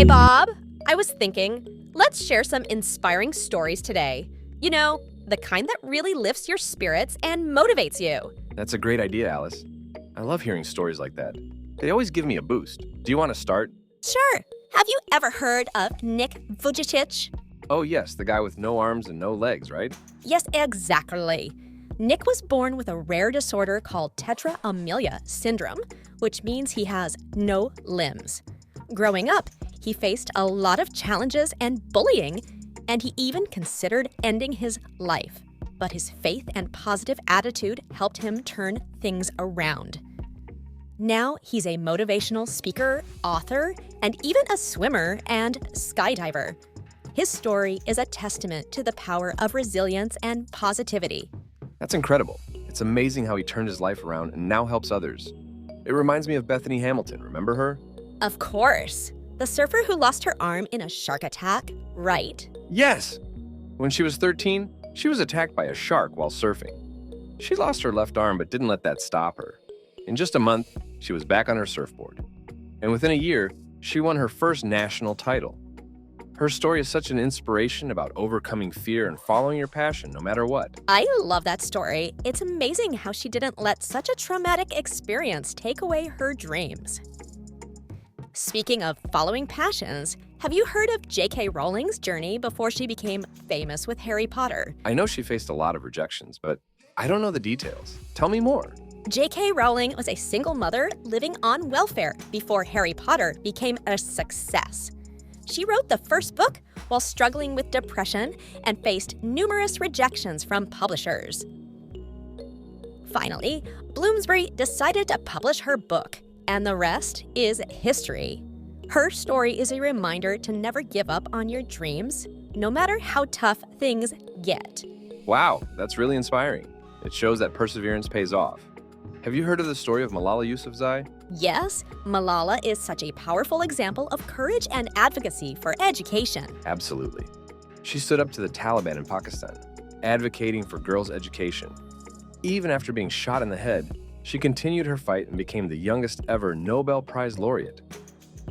Hey, Bob. I was thinking, let's share some inspiring stories today. You know, the kind that really lifts your spirits and motivates you. That's a great idea, Alice. I love hearing stories like that. They always give me a boost. Do you want to start? Sure. Have you ever heard of Nick Vujicic? Oh, yes, the guy with no arms and no legs, right? Yes, exactly. Nick was born with a rare disorder called tetraamelia syndrome, which means he has no limbs. Growing up, he faced a lot of challenges and bullying, and he even considered ending his life. But his faith and positive attitude helped him turn things around. Now he's a motivational speaker, author, and even a swimmer and skydiver. His story is a testament to the power of resilience and positivity. That's incredible. It's amazing how he turned his life around and now helps others. It reminds me of Bethany Hamilton, remember her? Of course. The surfer who lost her arm in a shark attack, right? Yes! When she was 13, she was attacked by a shark while surfing. She lost her left arm but didn't let that stop her. In just a month, she was back on her surfboard. And within a year, she won her first national title. Her story is such an inspiration about overcoming fear and following your passion no matter what. I love that story. It's amazing how she didn't let such a traumatic experience take away her dreams. Speaking of following passions, have you heard of J.K. Rowling's journey before she became famous with Harry Potter? I know she faced a lot of rejections, but I don't know the details. Tell me more. J.K. Rowling was a single mother living on welfare before Harry Potter became a success. She wrote the first book while struggling with depression and faced numerous rejections from publishers. Finally, Bloomsbury decided to publish her book, and the rest is history. Her story is a reminder to never give up on your dreams, no matter how tough things get. Wow, that's really inspiring. It shows that perseverance pays off. Have you heard of the story of Malala Yousafzai? Yes, Malala is such a powerful example of courage and advocacy for education. Absolutely. She stood up to the Taliban in Pakistan, advocating for girls' education. Even after being shot in the head, she continued her fight and became the youngest ever Nobel Prize laureate.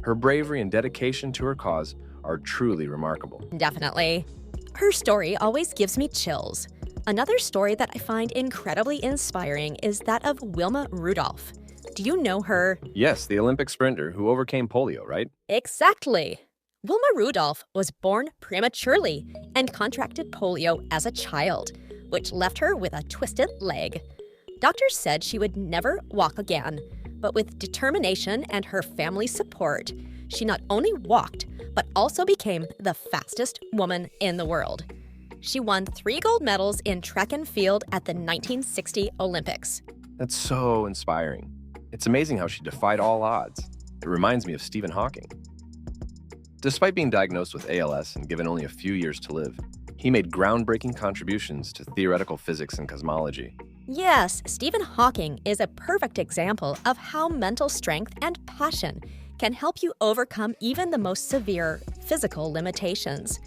Her bravery and dedication to her cause are truly remarkable. Definitely. Her story always gives me chills. Another story that I find incredibly inspiring is that of Wilma Rudolph. Do you know her? Yes, the Olympic sprinter who overcame polio, right? Exactly. Wilma Rudolph was born prematurely and contracted polio as a child, which left her with a twisted leg. Doctors said she would never walk again, but with determination and her family's support, she not only walked, but also became the fastest woman in the world. She won 3 gold medals in track and field at the 1960 Olympics. That's so inspiring. It's amazing how she defied all odds. It reminds me of Stephen Hawking. Despite being diagnosed with ALS and given only a few years to live, he made groundbreaking contributions to theoretical physics and cosmology. Yes, Stephen Hawking is a perfect example of how mental strength and passion can help you overcome even the most severe physical limitations.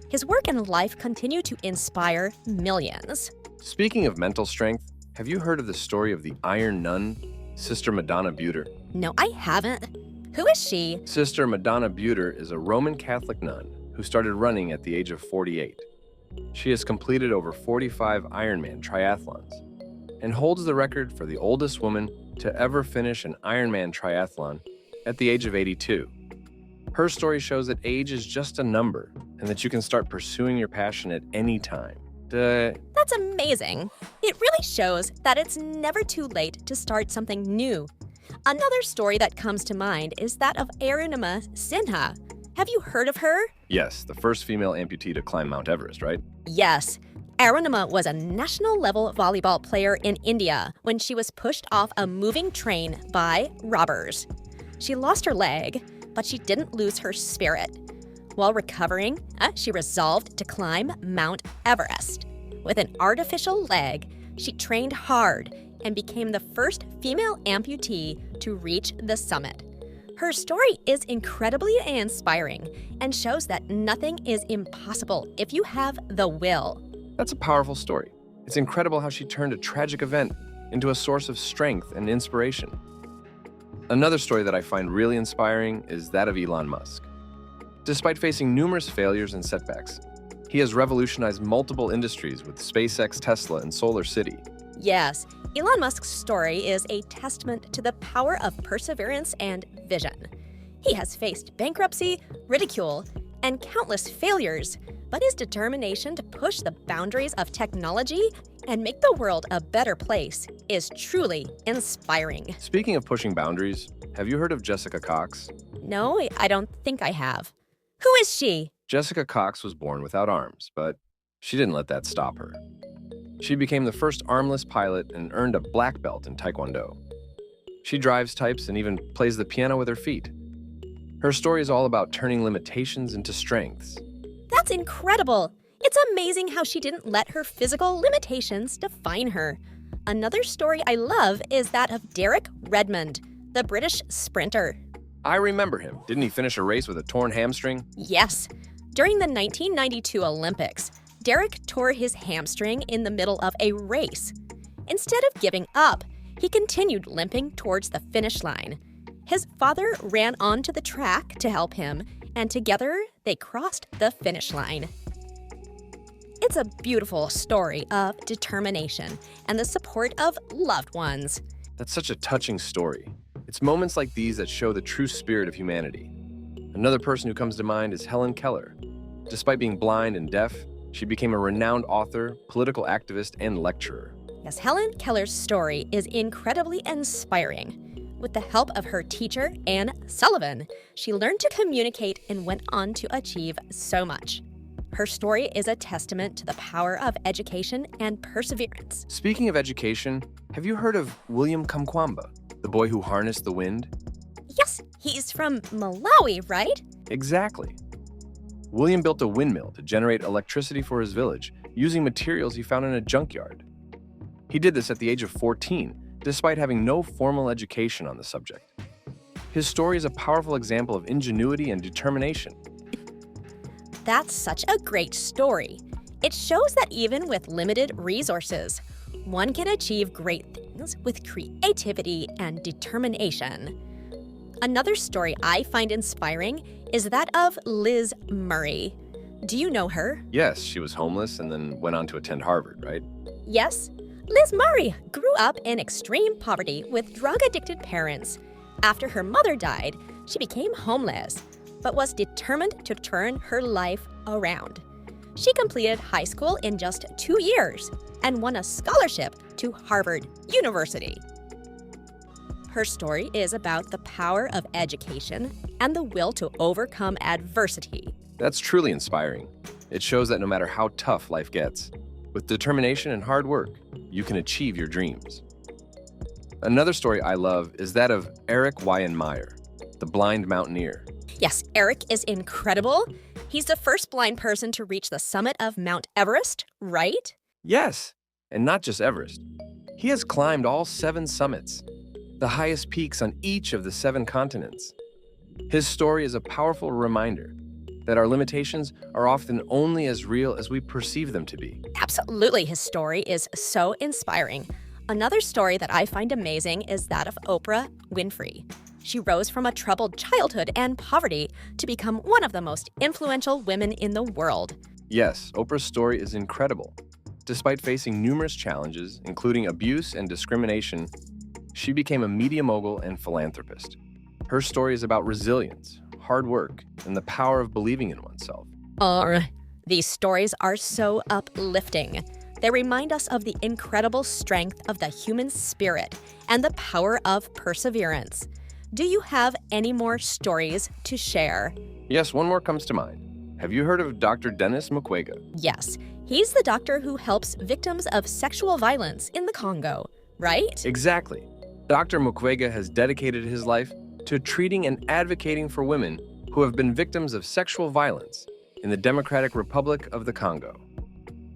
His work and life continue to inspire millions. Speaking of mental strength, have you heard of the story of the Iron Nun, Sister Madonna Buter? No, I haven't. Who is she? Sister Madonna Buter is a Roman Catholic nun who started running at the age of 48. She has completed over 45 Ironman triathlons and holds the record for the oldest woman to ever finish an Ironman triathlon at the age of 82. Her story shows that age is just a number and that you can start pursuing your passion at any time. That's amazing. It really shows that it's never too late to start something new. Another story that comes to mind is that of Arunima Sinha. Have you heard of her? Yes, the first female amputee to climb Mount Everest, right? Yes. Arunima was a national-level volleyball player in India when she was pushed off a moving train by robbers. She lost her leg, but she didn't lose her spirit. While recovering, she resolved to climb Mount Everest. With an artificial leg, she trained hard and became the first female amputee to reach the summit. Her story is incredibly inspiring and shows that nothing is impossible if you have the will. That's a powerful story. It's incredible how she turned a tragic event into a source of strength and inspiration. Another story that I find really inspiring is that of Elon Musk. Despite facing numerous failures and setbacks, he has revolutionized multiple industries with SpaceX, Tesla, and Solar City. Yes, Elon Musk's story is a testament to the power of perseverance and vision. He has faced bankruptcy, ridicule, and countless failures, but his determination to push the boundaries of technology and make the world a better place is truly inspiring. Speaking of pushing boundaries, have you heard of Jessica Cox? No, I don't think I have. Who is she? Jessica Cox was born without arms, but she didn't let that stop her. She became the first armless pilot and earned a black belt in Taekwondo. She drives, types, and even plays the piano with her feet. Her story is all about turning limitations into strengths. That's incredible! It's amazing how she didn't let her physical limitations define her. Another story I love is that of Derek Redmond, the British sprinter. I remember him. Didn't he finish a race with a torn hamstring? Yes. During the 1992 Olympics, Derek tore his hamstring in the middle of a race. Instead of giving up, he continued limping towards the finish line. His father ran onto the track to help him, and together they crossed the finish line. It's a beautiful story of determination and the support of loved ones. That's such a touching story. It's moments like these that show the true spirit of humanity. Another person who comes to mind is Helen Keller. Despite being blind and deaf, she became a renowned author, political activist, and lecturer. Yes, Helen Keller's story is incredibly inspiring. With the help of her teacher, Anne Sullivan, she learned to communicate and went on to achieve so much. Her story is a testament to the power of education and perseverance. Speaking of education, have you heard of William Kamkwamba, the boy who harnessed the wind? Yes, he's from Malawi, right? Exactly. William built a windmill to generate electricity for his village using materials he found in a junkyard. He did this at the age of 14, despite having no formal education on the subject. His story is a powerful example of ingenuity and determination. That's such a great story. It shows that even with limited resources, one can achieve great things with creativity and determination. Another story I find inspiring is that of Liz Murray. Do you know her? Yes, she was homeless and then went on to attend Harvard, right? Yes. Liz Murray grew up in extreme poverty with drug-addicted parents. After her mother died, she became homeless, but was determined to turn her life around. She completed high school in just 2 years and won a scholarship to Harvard University. Her story is about the power of education and the will to overcome adversity. That's truly inspiring. It shows that no matter how tough life gets, with determination and hard work, you can achieve your dreams. Another story I love is that of Eric Meyer, the blind mountaineer. Yes, Eric is incredible. He's the first blind person to reach the summit of Mount Everest, right? Yes, and not just Everest. He has climbed all 7 summits, the highest peaks on each of the 7 continents. His story is a powerful reminder that our limitations are often only as real as we perceive them to be. Absolutely, his story is so inspiring. Another story that I find amazing is that of Oprah Winfrey. She rose from a troubled childhood and poverty to become one of the most influential women in the world. Yes, Oprah's story is incredible. Despite facing numerous challenges, including abuse and discrimination, she became a media mogul and philanthropist. Her story is about resilience, hard work, and the power of believing in oneself. These stories are so uplifting. They remind us of the incredible strength of the human spirit and the power of perseverance. Do you have any more stories to share? Yes, one more comes to mind. Have you heard of Dr. Denis Mukwege? Yes, he's the doctor who helps victims of sexual violence in the Congo, right? Exactly. Dr. Mukwege has dedicated his life to treating and advocating for women who have been victims of sexual violence in the Democratic Republic of the Congo.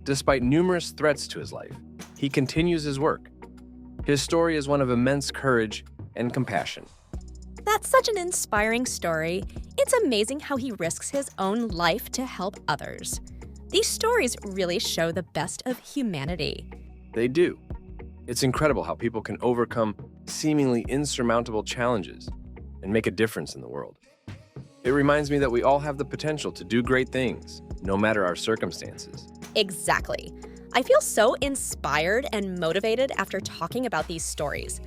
Despite numerous threats to his life, he continues his work. His story is one of immense courage and compassion. That's such an inspiring story. It's amazing how he risks his own life to help others. These stories really show the best of humanity. They do. It's incredible how people can overcome seemingly insurmountable challenges and make a difference in the world. It reminds me that we all have the potential to do great things, no matter our circumstances. Exactly. I feel so inspired and motivated after talking about these stories.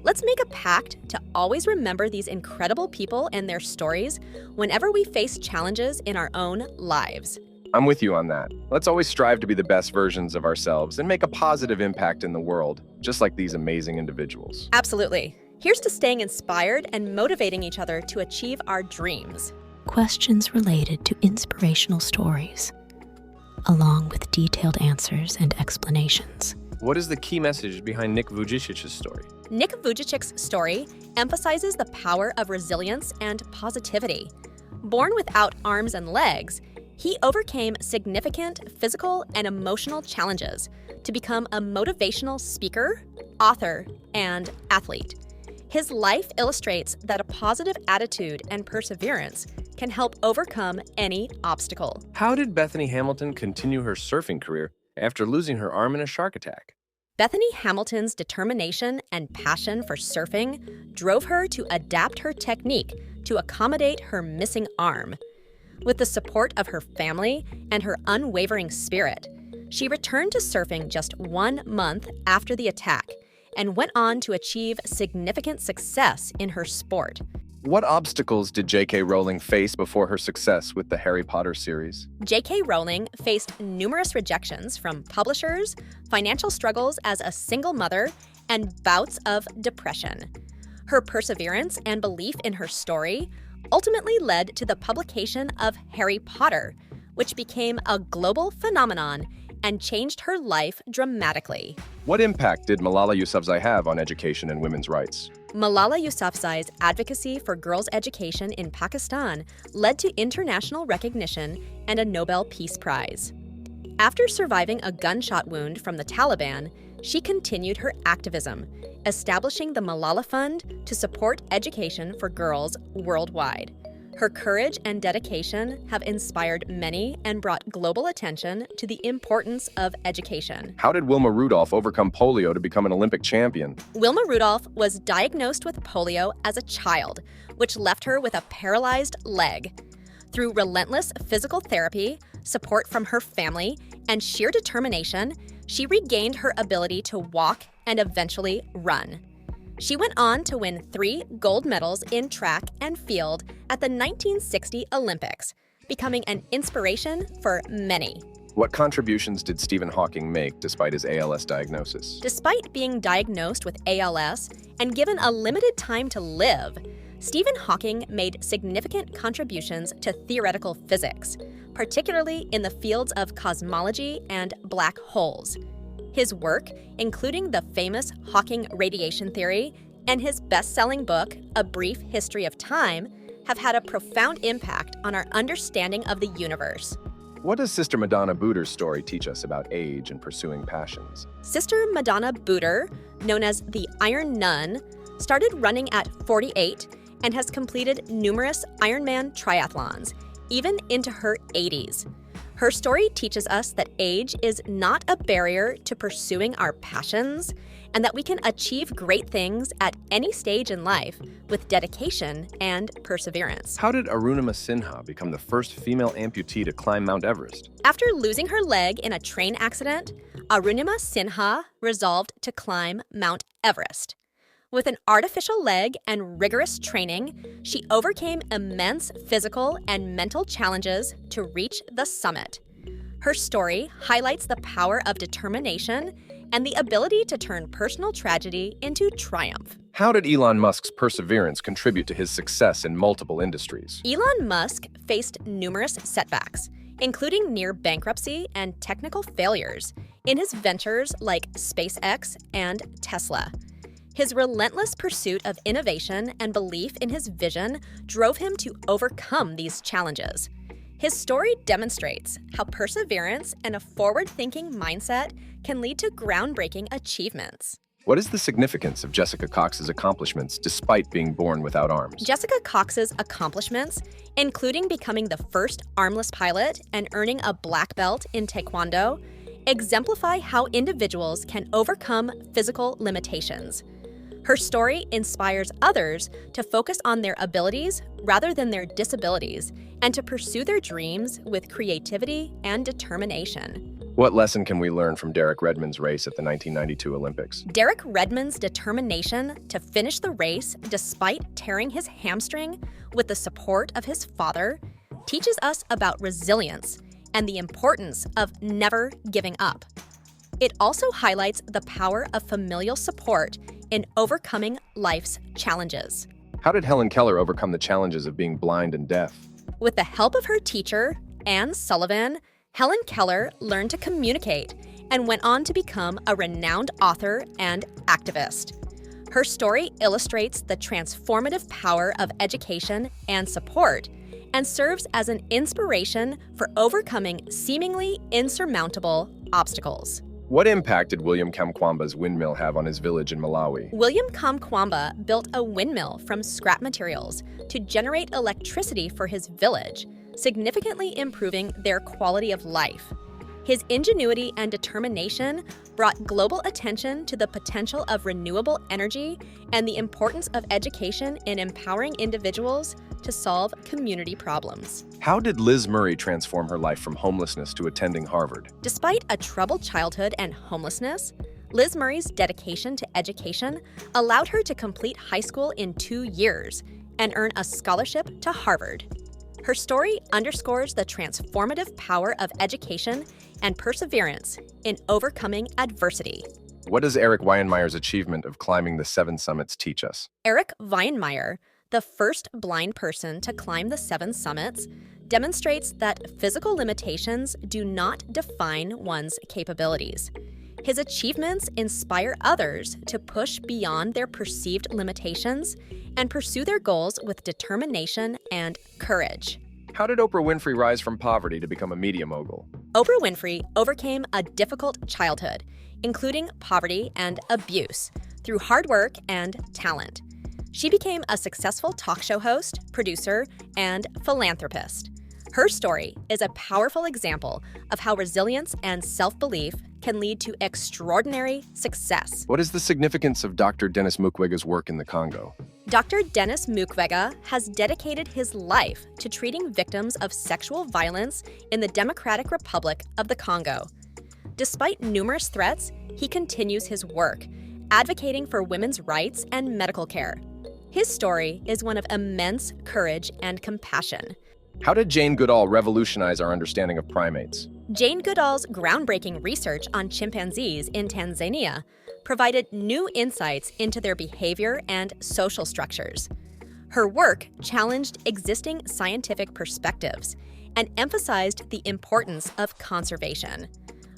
Let's make a pact to always remember these incredible people and their stories whenever we face challenges in our own lives. I'm with you on that. Let's always strive to be the best versions of ourselves and make a positive impact in the world, just like these amazing individuals. Absolutely. Here's to staying inspired and motivating each other to achieve our dreams. Questions related to inspirational stories, along with detailed answers and explanations. What is the key message behind Nick Vujicic's story? Nick Vujicic's story emphasizes the power of resilience and positivity. Born without arms and legs, he overcame significant physical and emotional challenges to become a motivational speaker, author, and athlete. His life illustrates that a positive attitude and perseverance can help overcome any obstacle. How did Bethany Hamilton continue her surfing career after losing her arm in a shark attack? Bethany Hamilton's determination and passion for surfing drove her to adapt her technique to accommodate her missing arm. With the support of her family and her unwavering spirit, she returned to surfing just 1 month after the attack and went on to achieve significant success in her sport. What obstacles did J.K. Rowling face before her success with the Harry Potter series? J.K. Rowling faced numerous rejections from publishers, financial struggles as a single mother, and bouts of depression. Her perseverance and belief in her story ultimately led to the publication of Harry Potter, which became a global phenomenon and changed her life dramatically. What impact did Malala Yousafzai have on education and women's rights? Malala Yousafzai's advocacy for girls' education in Pakistan led to international recognition and a Nobel Peace Prize. After surviving a gunshot wound from the Taliban, she continued her activism, establishing the Malala Fund to support education for girls worldwide. Her courage and dedication have inspired many and brought global attention to the importance of education. How did Wilma Rudolph overcome polio to become an Olympic champion? Wilma Rudolph was diagnosed with polio as a child, which left her with a paralyzed leg. Through relentless physical therapy, support from her family, and sheer determination, she regained her ability to walk and eventually run. She went on to win 3 gold medals in track and field at the 1960 Olympics, becoming an inspiration for many. What contributions did Stephen Hawking make despite his ALS diagnosis? Despite being diagnosed with ALS and given a limited time to live, Stephen Hawking made significant contributions to theoretical physics, particularly in the fields of cosmology and black holes. His work, including the famous Hawking radiation theory and his best-selling book, A Brief History of Time, have had a profound impact on our understanding of the universe. What does Sister Madonna Booter's story teach us about age and pursuing passions? Sister Madonna Booter, known as the Iron Nun, started running at 48 and has completed numerous Ironman triathlons, even into her 80s. Her story teaches us that age is not a barrier to pursuing our passions and that we can achieve great things at any stage in life with dedication and perseverance. How did Arunima Sinha become the first female amputee to climb Mount Everest? After losing her leg in a train accident, Arunima Sinha resolved to climb Mount Everest. With an artificial leg and rigorous training, she overcame immense physical and mental challenges to reach the summit. Her story highlights the power of determination and the ability to turn personal tragedy into triumph. How did Elon Musk's perseverance contribute to his success in multiple industries? Elon Musk faced numerous setbacks, including near bankruptcy and technical failures, in his ventures like SpaceX and Tesla. His relentless pursuit of innovation and belief in his vision drove him to overcome these challenges. His story demonstrates how perseverance and a forward-thinking mindset can lead to groundbreaking achievements. What is the significance of Jessica Cox's accomplishments despite being born without arms? Jessica Cox's accomplishments, including becoming the first armless pilot and earning a black belt in Taekwondo, exemplify how individuals can overcome physical limitations. Her story inspires others to focus on their abilities rather than their disabilities and to pursue their dreams with creativity and determination. What lesson can we learn from Derek Redmond's race at the 1992 Olympics? Derek Redmond's determination to finish the race despite tearing his hamstring with the support of his father teaches us about resilience and the importance of never giving up. It also highlights the power of familial support in overcoming life's challenges. How did Helen Keller overcome the challenges of being blind and deaf? With the help of her teacher, Anne Sullivan, Helen Keller learned to communicate and went on to become a renowned author and activist. Her story illustrates the transformative power of education and support and serves as an inspiration for overcoming seemingly insurmountable obstacles. What impact did William Kamkwamba's windmill have on his village in Malawi? William Kamkwamba built a windmill from scrap materials to generate electricity for his village, significantly improving their quality of life. His ingenuity and determination brought global attention to the potential of renewable energy and the importance of education in empowering individuals to solve community problems. How did Liz Murray transform her life from homelessness to attending Harvard? Despite a troubled childhood and homelessness, Liz Murray's dedication to education allowed her to complete high school in 2 years and earn a scholarship to Harvard. Her story underscores the transformative power of education and perseverance in overcoming adversity. What does Eric Weihenmeyer's achievement of climbing the 7 summits teach us? Eric Weihenmeyer, the first blind person to climb the 7 summits, demonstrates that physical limitations do not define one's capabilities. His achievements inspire others to push beyond their perceived limitations and pursue their goals with determination and courage. How did Oprah Winfrey rise from poverty to become a media mogul? Oprah Winfrey overcame a difficult childhood, including poverty and abuse, through hard work and talent. She became a successful talk show host, producer, and philanthropist. Her story is a powerful example of how resilience and self-belief can lead to extraordinary success. What is the significance of Dr. Denis Mukwege's work in the Congo? Dr. Denis Mukwege has dedicated his life to treating victims of sexual violence in the Democratic Republic of the Congo. Despite numerous threats, he continues his work, advocating for women's rights and medical care. His story is one of immense courage and compassion. How did Jane Goodall revolutionize our understanding of primates? Jane Goodall's groundbreaking research on chimpanzees in Tanzania provided new insights into their behavior and social structures. Her work challenged existing scientific perspectives and emphasized the importance of conservation.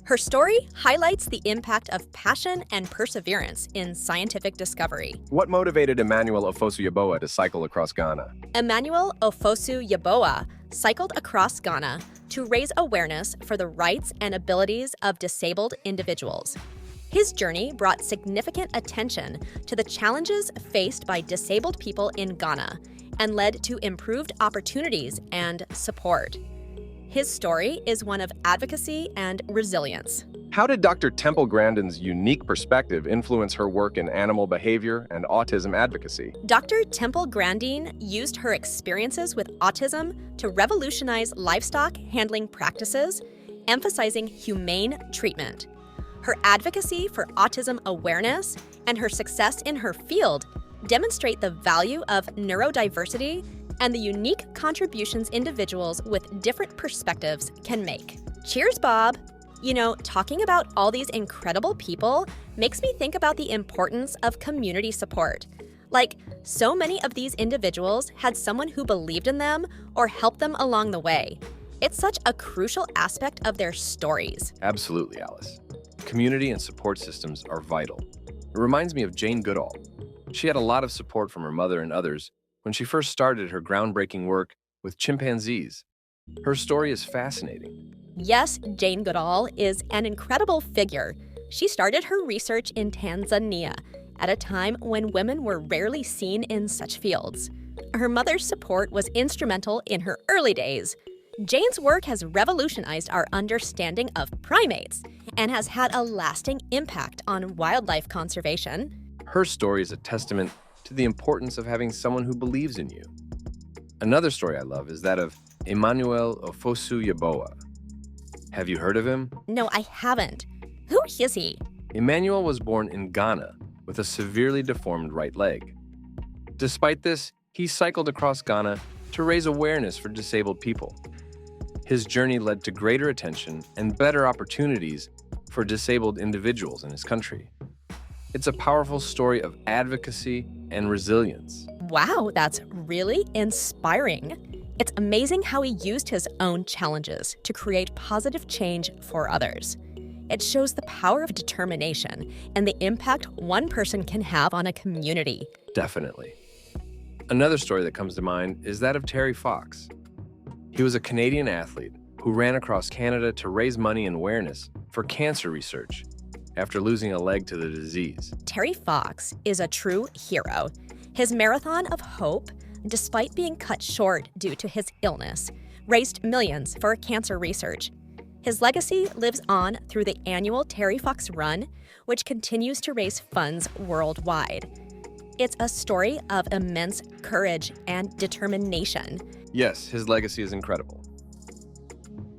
Her story highlights the impact of passion and perseverance in scientific discovery. What motivated Emmanuel Ofosu-Yeboah to cycle across Ghana? Emmanuel Ofosu-Yeboah cycled across Ghana to raise awareness for the rights and abilities of disabled individuals. His journey brought significant attention to the challenges faced by disabled people in Ghana and led to improved opportunities and support. His story is one of advocacy and resilience. How did Dr. Temple Grandin's unique perspective influence her work in animal behavior and autism advocacy? Dr. Temple Grandin used her experiences with autism to revolutionize livestock handling practices, emphasizing humane treatment. Her advocacy for autism awareness and her success in her field demonstrate the value of neurodiversity and the unique contributions individuals with different perspectives can make. Cheers, Bob! You know, talking about all these incredible people makes me think about the importance of community support. Like, so many of these individuals had someone who believed in them or helped them along the way. It's such a crucial aspect of their stories. Absolutely, Alice. Community and support systems are vital. It reminds me of Jane Goodall. She had a lot of support from her mother and others when she first started her groundbreaking work with chimpanzees. Her story is fascinating. Yes, Jane Goodall is an incredible figure. She started her research in Tanzania at a time when women were rarely seen in such fields. Her mother's support was instrumental in her early days. Jane's work has revolutionized our understanding of primates and has had a lasting impact on wildlife conservation. Her story is a testament to the importance of having someone who believes in you. Another story I love is that of Emmanuel Ofosu Yaboa. Have you heard of him? No, I haven't. Who is he? Emmanuel was born in Ghana with a severely deformed right leg. Despite this, he cycled across Ghana to raise awareness for disabled people. His journey led to greater attention and better opportunities for disabled individuals in his country. It's a powerful story of advocacy and resilience. Wow, that's really inspiring. It's amazing how he used his own challenges to create positive change for others. It shows the power of determination and the impact one person can have on a community. Definitely. Another story that comes to mind is that of Terry Fox. He was a Canadian athlete who ran across Canada to raise money and awareness for cancer research after losing a leg to the disease. Terry Fox is a true hero. His marathon of hope, despite being cut short due to his illness, raised millions for cancer research. His legacy lives on through the annual Terry Fox Run, which continues to raise funds worldwide. It's a story of immense courage and determination. Yes, his legacy is incredible.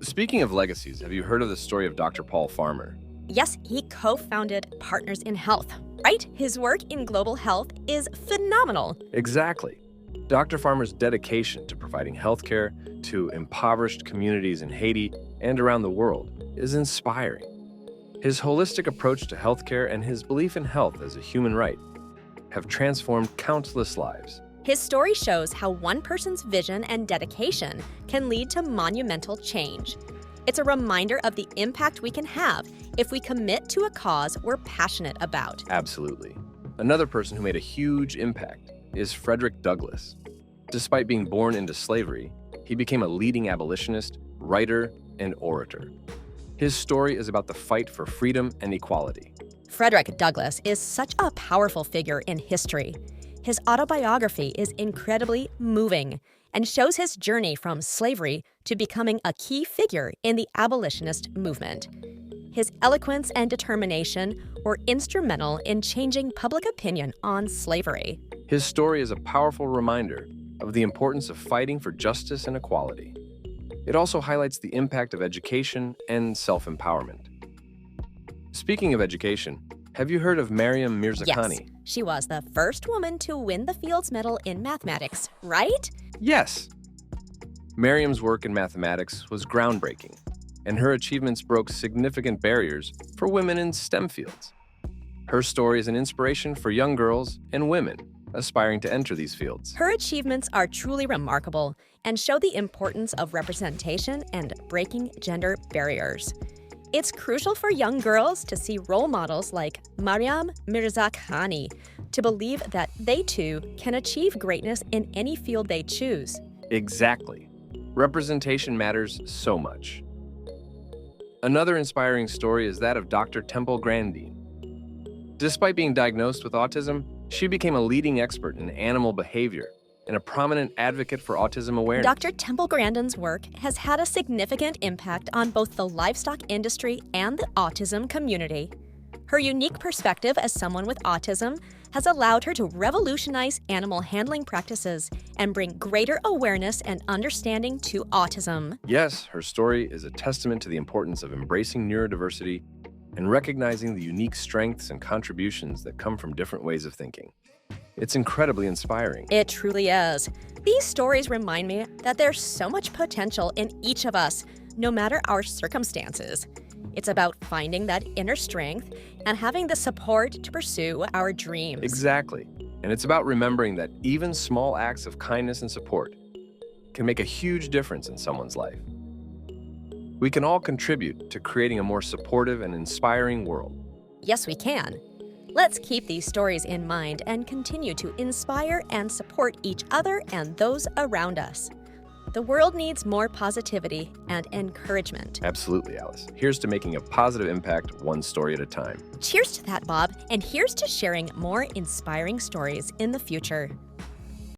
Speaking of legacies, have you heard of the story of Dr. Paul Farmer? Yes, he co-founded Partners in Health, right? His work in global health is phenomenal. Exactly. Dr. Farmer's dedication to providing healthcare to impoverished communities in Haiti and around the world is inspiring. His holistic approach to healthcare and his belief in health as a human right have transformed countless lives. His story shows how one person's vision and dedication can lead to monumental change. It's a reminder of the impact we can have if we commit to a cause we're passionate about. Absolutely. Another person who made a huge impact is Frederick Douglass. Despite being born into slavery, he became a leading abolitionist, writer, and orator. His story is about the fight for freedom and equality. Frederick Douglass is such a powerful figure in history. His autobiography is incredibly moving and shows his journey from slavery to becoming a key figure in the abolitionist movement. His eloquence and determination were instrumental in changing public opinion on slavery. His story is a powerful reminder of the importance of fighting for justice and equality. It also highlights the impact of education and self-empowerment. Speaking of education, have you heard of Mariam Mirzakhani? Yes, she was the first woman to win the Fields Medal in mathematics, right? Yes. Mariam's work in mathematics was groundbreaking, and her achievements broke significant barriers for women in STEM fields. Her story is an inspiration for young girls and women aspiring to enter these fields. Her achievements are truly remarkable and show the importance of representation and breaking gender barriers. It's crucial for young girls to see role models like Mariam Mirzakhani to believe that they too can achieve greatness in any field they choose. Exactly. Representation matters so much. Another inspiring story is that of Dr. Temple Grandin. Despite being diagnosed with autism, she became a leading expert in animal behavior and a prominent advocate for autism awareness. Dr. Temple Grandin's work has had a significant impact on both the livestock industry and the autism community. Her unique perspective as someone with autism has allowed her to revolutionize animal handling practices and bring greater awareness and understanding to autism. Yes, her story is a testament to the importance of embracing neurodiversity and recognizing the unique strengths and contributions that come from different ways of thinking. It's incredibly inspiring. It truly is. These stories remind me that there's so much potential in each of us, no matter our circumstances. It's about finding that inner strength and having the support to pursue our dreams. Exactly. And it's about remembering that even small acts of kindness and support can make a huge difference in someone's life. We can all contribute to creating a more supportive and inspiring world. Yes, we can. Let's keep these stories in mind and continue to inspire and support each other and those around us. The world needs more positivity and encouragement. Absolutely, Alice. Here's to making a positive impact one story at a time. Cheers to that, Bob, and here's to sharing more inspiring stories in the future.